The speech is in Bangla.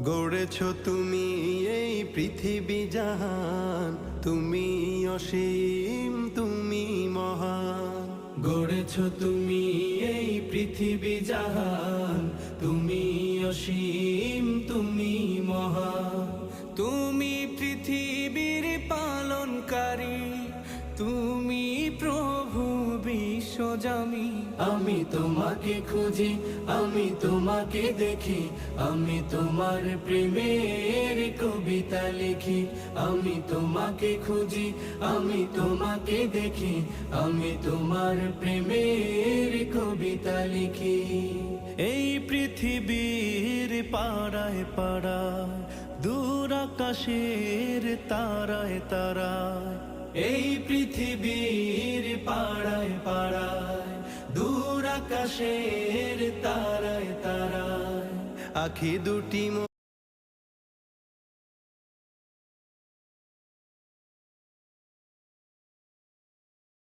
গড়েছ তুমি এই পৃথিবী জাহান, তুমি অসীম তুমি মহান। গড়েছ তুমি এই পৃথিবী জাহান, তুমি অসীম তুমি মহান। তুমি পৃথিবীর পালনকারী, তুমি প্রভু বিশ্বজামি। আমি তোমাকে খুঁজি, আমি তোমাকে দেখি, আমি তোমার প্রেমের কবিতা লিখি। আমি তোমাকে খুঁজি, আমি তোমাকে দেখি, আমি তোমার প্রেমের কবিতা লিখি। এই পৃথিবীর পাড়ায় পাড়ায়, দূর আকাশের তারায় তারায়। এই পৃথিবীর পাড়ায় পাড়ায়, দূর আকাশের তারায় তারায়। আখি দুটি